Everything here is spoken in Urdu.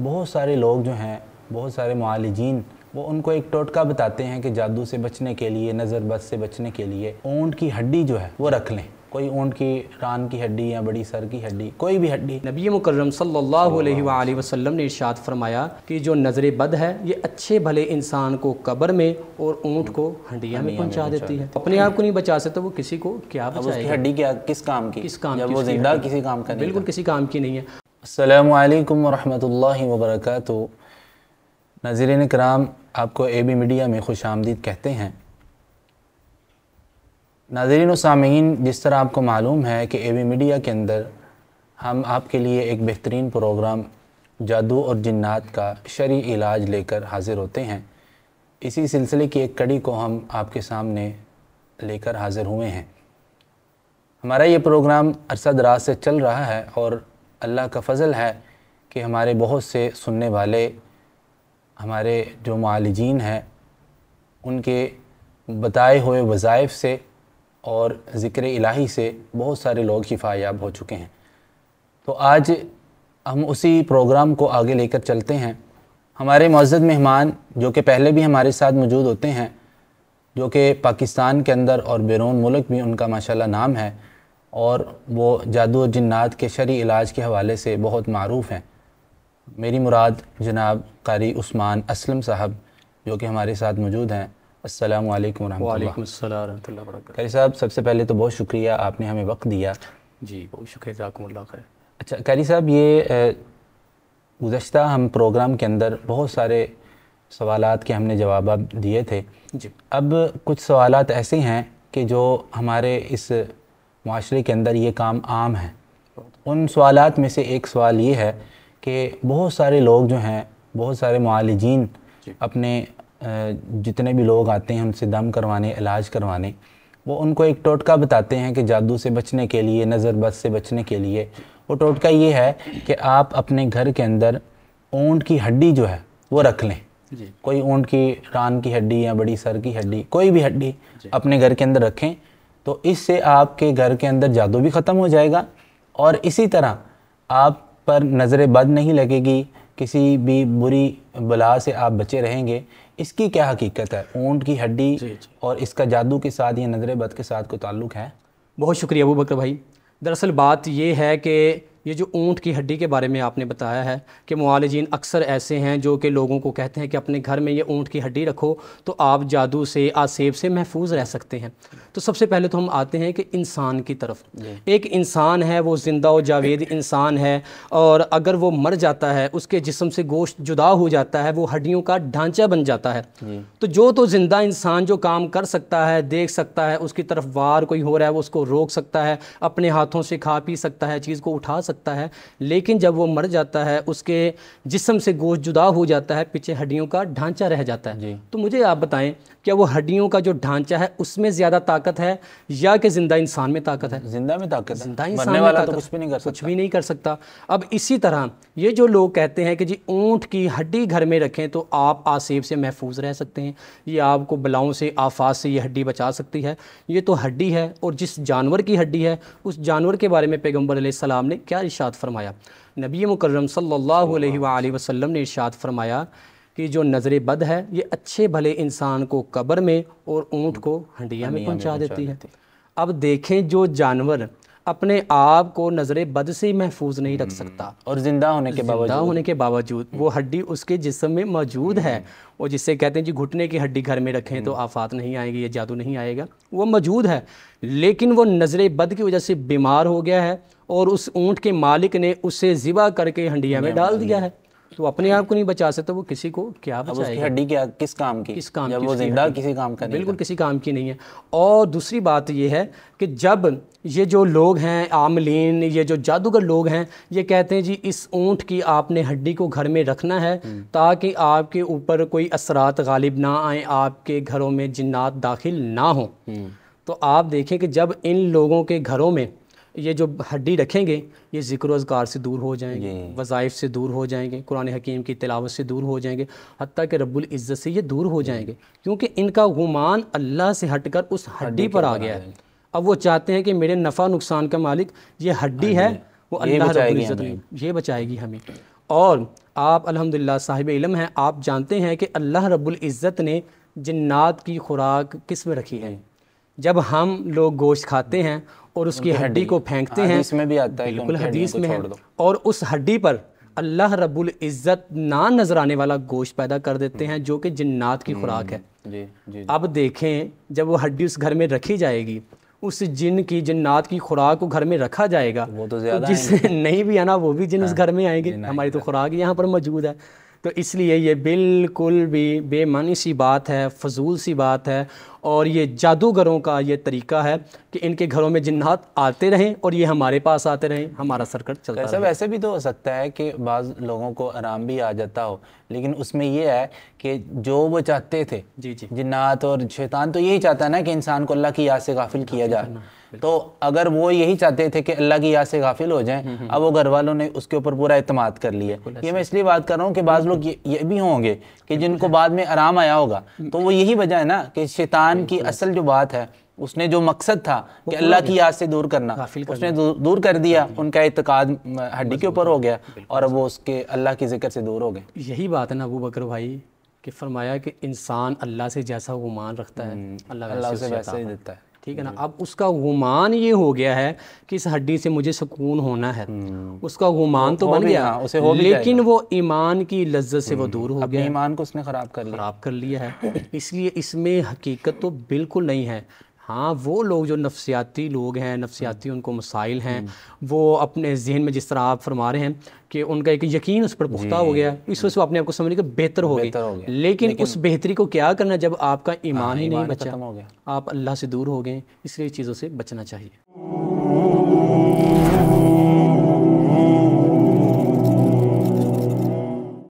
بہت سارے لوگ جو ہیں، بہت سارے معالجین، وہ ان کو ایک ٹوٹکا بتاتے ہیں کہ جادو سے بچنے کے لیے، نظر بد سے بچنے کے لیے اونٹ کی ہڈی جو ہے وہ رکھ لیں۔ کوئی اونٹ کی ران کی ہڈی یا بڑی سر کی ہڈی، کوئی بھی ہڈی۔ نبی مکرم صلی اللہ علیہ وآلہ وسلم نے ارشاد فرمایا کہ جو نظر بد ہے یہ اچھے بھلے انسان کو قبر میں اور اونٹ کو ہڈیاں میں پہنچا دیتی ہے۔ اپنے آپ کو نہیں بچا سکتا، وہ کسی کو کیا بچائے گا؟ اب اس کی ہڈی کیا کس کام کی؟ کس کام کی؟ جب وہ زندہ کسی کام کا نہیں، بالکل کسی کام کی نہیں ہے۔ السلام علیکم ورحمۃ اللہ وبرکاتہ۔ ناظرین کرام، آپ کو اے بی میڈیا میں خوش آمدید کہتے ہیں۔ ناظرین و سامعین، جس طرح آپ کو معلوم ہے کہ اے بی میڈیا کے اندر ہم آپ کے لیے ایک بہترین پروگرام جادو اور جنات کا شرعی علاج لے کر حاضر ہوتے ہیں، اسی سلسلے کی ایک کڑی کو ہم آپ کے سامنے لے کر حاضر ہوئے ہیں۔ ہمارا یہ پروگرام عرصہ دراز سے چل رہا ہے اور اللہ کا فضل ہے کہ ہمارے بہت سے سننے والے، ہمارے جو معالجین ہیں، ان کے بتائے ہوئے وظائف سے اور ذکر الہی سے بہت سارے لوگ شفا یاب ہو چکے ہیں۔ تو آج ہم اسی پروگرام کو آگے لے کر چلتے ہیں۔ ہمارے معزز مہمان جو کہ پہلے بھی ہمارے ساتھ موجود ہوتے ہیں، جو کہ پاکستان کے اندر اور بیرون ملک بھی ان کا ماشاءاللہ نام ہے، اور وہ جادو و جنات کے شرعی علاج کے حوالے سے بہت معروف ہیں۔ میری مراد جناب قاری عثمان اسلم صاحب جو کہ ہمارے ساتھ موجود ہیں۔ السلام علیکم ورحمۃ اللہ۔ وعلیکم السلام ورحمۃ اللہ وبرکاتہ۔ قاری صاحب، سب سے پہلے تو بہت شکریہ، آپ نے ہمیں وقت دیا۔ جی بہت شکریہ، جزاکم اللہ خیر۔ اچھا قاری صاحب، یہ گزشتہ ہم پروگرام کے اندر بہت سارے سوالات کے ہم نے جوابات دیے تھے۔ جی، اب کچھ سوالات ایسے ہیں کہ جو ہمارے اس معاشرے کے اندر یہ کام عام ہے۔ ان سوالات میں سے ایک سوال یہ ہے کہ بہت سارے لوگ جو ہیں، بہت سارے معالجین اپنے جتنے بھی لوگ آتے ہیں ان سے دم کروانے، علاج کروانے، وہ ان کو ایک ٹوٹکا بتاتے ہیں کہ جادو سے بچنے کے لیے، نظر بد سے بچنے کے لیے۔ وہ ٹوٹکا یہ ہے کہ آپ اپنے گھر کے اندر اونٹ کی ہڈی جو ہے وہ رکھ لیں۔ کوئی اونٹ کی ران کی ہڈی یا بڑی سر کی ہڈی، کوئی بھی ہڈی اپنے گھر کے اندر رکھیں، تو اس سے آپ کے گھر کے اندر جادو بھی ختم ہو جائے گا، اور اسی طرح آپ پر نظر بد نہیں لگے گی، کسی بھی بری بلا سے آپ بچے رہیں گے۔ اس کی کیا حقیقت ہے؟ اونٹ کی ہڈی اور اس کا جادو کے ساتھ یا نظر بد کے ساتھ کوئی تعلق ہے؟ بہت شکریہ ابو بکر بھائی۔ دراصل بات یہ ہے کہ یہ جو اونٹ کی ہڈی کے بارے میں آپ نے بتایا ہے کہ معالجین اکثر ایسے ہیں جو کہ لوگوں کو کہتے ہیں کہ اپنے گھر میں یہ اونٹ کی ہڈی رکھو تو آپ جادو سے، آسیب سے محفوظ رہ سکتے ہیں۔ تو سب سے پہلے تو ہم آتے ہیں کہ انسان کی طرف۔ ایک انسان ہے، وہ زندہ و جاوید انسان ہے، اور اگر وہ مر جاتا ہے، اس کے جسم سے گوشت جدا ہو جاتا ہے، وہ ہڈیوں کا ڈھانچہ بن جاتا ہے۔ تو زندہ انسان جو کام کر سکتا ہے، دیکھ سکتا ہے، اس کی طرف وار کوئی ہو رہا ہے وہ اس کو روک سکتا ہے، اپنے ہاتھوں سے کھا پی سکتا ہے، چیز کو اٹھا سکتا ہے۔ لیکن جب وہ مر جاتا ہے، اس کے جسم سے گوشت جدا ہو جاتا ہے، پیچھے ہڈیوں کا ڈھانچہ رہ جاتا ہے۔ تو مجھے آپ بتائیں، کیا وہ ہڈیوں کا جو ڈھانچہ ہے اس میں زیادہ طاقت ہے یا کہ زندہ انسان میں طاقت ہے؟ زندہ میں طاقت ہے، زندہ انسان مرنے میں والا طاقت تو کچھ بھی نہیں کر سکتا۔ کچھ بھی نہیں کر سکتا۔ اب اسی طرح یہ جو لوگ کہتے ہیں کہ جی اونٹ کی ہڈی گھر میں رکھیں تو آپ آسیب سے محفوظ رہ سکتے ہیں، یہ آپ کو بلاؤں سے، آفات سے یہ ہڈی بچا سکتی ہے، یہ تو ہڈی ہے، اور جس جانور کی ہڈی ہے اس جانور کے بارے میں پیغمبر علیہ السلام نے کیا ارشاد فرمایا؟ نبی مکرم صلی اللہ علیہ وآلہ وسلم نے ارشاد فرمایا کہ جو نظر بد ہے یہ اچھے بھلے انسان کو قبر میں اور اونٹ کو ہڈیاں میں پہنچا دیتی ہے۔ اب دیکھیں، جو جانور اپنے آپ کو نظر بد سے محفوظ نہیں رکھ سکتا، اور زندہ ہونے کے باوجود وہ ہڈی اس کے جسم میں موجود ہے، اور جس سے کہتے ہیں جی گھٹنے کی ہڈی گھر میں رکھیں تو آفات نہیں آئے گی، یہ جادو نہیں آئے گا، وہ موجود ہے، لیکن وہ نظر بد کی وجہ سے بیمار ہو گیا ہے، اور اس اونٹ کے مالک نے اسے ذبح کر کے ہنڈیا میں ڈال دیا ہے، تو اپنے آپ کو نہیں بچا سکتا، وہ کسی کو کیا بچائے گا؟ اس کی ہڈی کیا کس کام کی؟ جب وہ زندہ کسی کام کا نہیں، بالکل کسی کام کی نہیں ہے۔ اور دوسری بات یہ ہے کہ جب یہ جو لوگ ہیں عاملین، یہ جو جادوگر لوگ ہیں، یہ کہتے ہیں جی اس اونٹ کی آپ نے ہڈی کو گھر میں رکھنا ہے تاکہ آپ کے اوپر کوئی اثرات غالب نہ آئیں، آپ کے گھروں میں جنات داخل نہ ہوں، تو آپ دیکھیں کہ جب ان لوگوں کے گھروں میں یہ جو ہڈی رکھیں گے، یہ ذکر و اذکار سے دور ہو جائیں گے، وظائف سے دور ہو جائیں گے، قرآن حکیم کی تلاوت سے دور ہو جائیں گے، حتیٰ کہ رب العزت سے یہ دور ہو جائیں گے، کیونکہ ان کا گمان اللہ سے ہٹ کر اس ہڈی پر آ گیا ہے۔ اب وہ چاہتے ہیں کہ میرے نفع نقصان کا مالک یہ ہڈی ہے، وہ اللہ رب العزت یہ بچائے گی ہمیں۔ اور آپ الحمدللہ صاحب علم ہیں، آپ جانتے ہیں کہ اللہ رب العزت نے جنات کی خوراک کس میں رکھی ہے؟ جب ہم لوگ گوشت کھاتے ہیں اور اس کی ہڈی کو پھینکتے ہیں، حدیث میں بھی آتا ہے کہ بالکل ان کی حدیث ہڈیوں میں کو ہے، چھوڑ دو۔ اور اس ہڈی پر اللہ رب العزت نہ نظر آنے والا گوشت پیدا کر دیتے ہیں جو کہ جنات کی خوراک ہے۔ جی جی اب دیکھیں جب وہ ہڈی اس گھر میں رکھی جائے گی، اس جن کی جنات کی خوراک کو گھر میں رکھا جائے گا، وہ تو زیادہ جس نہیں بھی ہے نا وہ بھی جن اس گھر میں آئیں گے، ہماری تو خوراک یہاں پر موجود ہے۔ تو اس لیے یہ بالکل بھی بے معنی سی بات ہے، فضول سی بات ہے، اور یہ جادوگروں کا یہ طریقہ ہے کہ ان کے گھروں میں جنات آتے رہیں اور یہ ہمارے پاس آتے رہیں، ہمارا سرکٹ چلتا ایسا ویسے بھی تو ہو سکتا ہے کہ بعض لوگوں کو آرام بھی آ جاتا ہو، لیکن اس میں یہ ہے کہ جو وہ چاہتے تھے جی جی جنات اور شیطان تو یہی چاہتا ہے نا کہ انسان کو اللہ کی یاد سے غافل کیا جائے، تو اگر وہ یہی چاہتے تھے کہ اللہ کی یاد سے غافل ہو جائیں، اب وہ گھر والوں نے اس کے اوپر پورا اعتماد کر لیا۔ یہ میں اس لیے بات کر رہا ہوں کہ بعض لوگ یہ بھی ہوں گے کہ جن کو بعد میں آرام آیا ہوگا، تو وہ یہی وجہ ہے نا کہ شیطان کی اصل جو بات ہے، اس نے جو مقصد تھا کہ اللہ کی یاد سے دور کرنا، اس نے دور کر دیا، ان کا اعتقاد ہڈی کے اوپر ہو گیا اور اب وہ اس کے اللہ کی ذکر سے دور ہو گئے۔ یہی بات ہے نا ابو بکر بھائی کہ فرمایا کہ انسان اللہ سے جیسا گمان رکھتا ہے اللہ اسے ویسے ہی دیتا ہے۔ ٹھیک ہے نا، اب اس کا گمان یہ ہو گیا ہے کہ اس ہڈی سے مجھے سکون ہونا ہے، اس کا گمان تو بن گیا، لیکن وہ ایمان کی لذت سے وہ دور ہو گیا، ایمان کو اس نے خراب کر لیا ہے۔ اس لیے اس میں حقیقت تو بالکل نہیں ہے۔ ہاں وہ لوگ جو نفسیاتی لوگ ہیں، نفسیاتی ان کو مسائل ہیں، وہ اپنے ذہن میں جس طرح آپ فرما رہے ہیں کہ ان کا ایک یقین اس پر پختہ ہو گیا، اس وجہ سے وہ اپنے آپ کو سمجھنے کے بہتر ہو گئی، لیکن اس بہتری کو کیا کرنا جب آپ کا ایمان ہی نہیں بچا، آپ اللہ سے دور ہو گئے، اس لیے چیزوں سے بچنا چاہیے۔